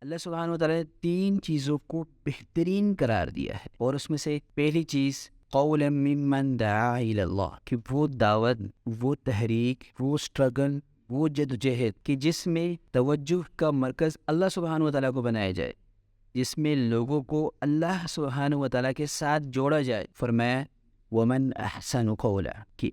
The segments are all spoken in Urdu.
اللہ سبحانہ وتعالی نے 3 چیزوں کو بہترین قرار دیا ہے، اور اس میں سے پہلی چیز قولا ممن دعا الی اللہ، کہ وہ دعوت، وہ تحریک، وہ اسٹرگل، وہ جدوجہد کہ جس میں توجہ کا مرکز اللہ سبحانہ وتعالی کو بنایا جائے، جس میں لوگوں کو اللہ سبحانہ وتعالی کے ساتھ جوڑا جائے۔ فرمایا ومن احسن قولا، کہ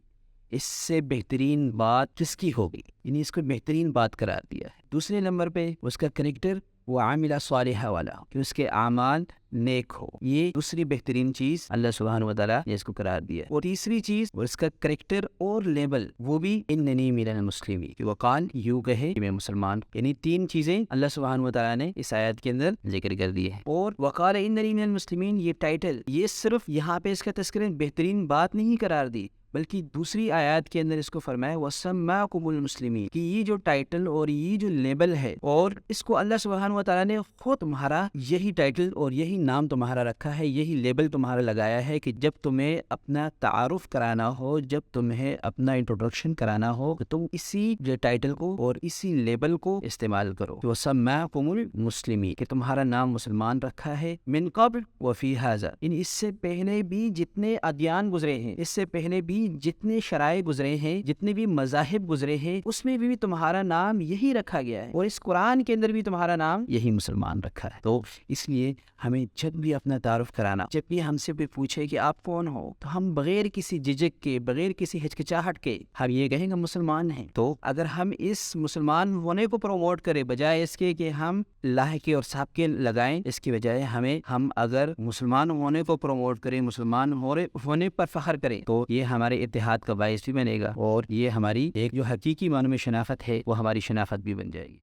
اس سے بہترین بات کس کی ہوگی، یعنی اس کو بہترین بات قرار دیا ہے۔ دوسرے نمبر پہ اس کا کریکٹر وہ عاملہ صالحہ والا، کہ اس کے اعمال نیک ہو، یہ دوسری بہترین چیز اللہ سبحانہ وتعالیٰ نے اس کو قرار دیا ہے۔ اور تیسری چیز اور اس کا کریکٹر اور لیبل وہ بھی اننی من المسلمین، کہ وقال یوں کہے کہ میں مسلمان ہوں۔ یعنی 3 چیزیں اللہ سبحانہ وتعالیٰ نے اس آیت کے اندر ذکر کر دی ہے۔ اور وقال اننی من المسلمین، یہ ٹائٹل، یہ صرف یہاں پہ اس کا تذکرہ بہترین بات نہیں قرار دی، بلکہ دوسری آیات کے اندر اس کو فرمایا وَسَمَّاكُمُ الْمُسْلِمِينَ، کہ یہ جو ٹائٹل اور یہ جو لیبل ہے، اور اس کو اللہ سبحانہ وتعالیٰ نے خود تمہارا یہی ٹائٹل اور یہی نام تمہارا رکھا ہے، یہی لیبل تمہارا لگایا ہے کہ جب تمہیں اپنا تعارف کرانا ہو، جب تمہیں اپنا انٹروڈکشن کرانا ہو، تو تم اسی جو ٹائٹل کو اور اسی لیبل کو استعمال کرو، وَسَمَّاكُمُ الْمُسْلِمِينَ، کہ تمہارا نام مسلمان رکھا ہے، من قبل وفی ھذا، یعنی اس سے پہلے بھی جتنے ادیان گزرے ہیں، اس سے پہلے بھی جتنے شرائع گزرے ہیں، جتنے بھی مذاہب گزرے ہیں، اس میں بھی تمہارا نام یہی رکھا گیا ہے، اور اس قرآن کے اندر بھی تمہارا نام یہی مسلمان رکھا ہے۔ تو اس لیے ہمیں جب بھی اپنا تعارف کرانا، جب بھی ہم سے بھی پوچھے کہ آپ کون ہو، تو ہم بغیر کسی جھجک کے، بغیر کسی ہچکچاہٹ کے ہم یہ کہیں گے مسلمان ہیں۔ تو اگر ہم اس مسلمان ہونے کو پروموٹ کریں بجائے اس کے کہ ہم لاحقے اور سابقے لگائیں، اس کی بجائے ہم اگر مسلمان ہونے کو پروموٹ کریں، مسلمان ہونے پر فخر کریں، تو یہ ہمارے اتحاد کا باعث بھی بنے گا، اور یہ ہماری ایک جو حقیقی معنوں میں شناخت ہے وہ ہماری شناخت بھی بن جائے گی۔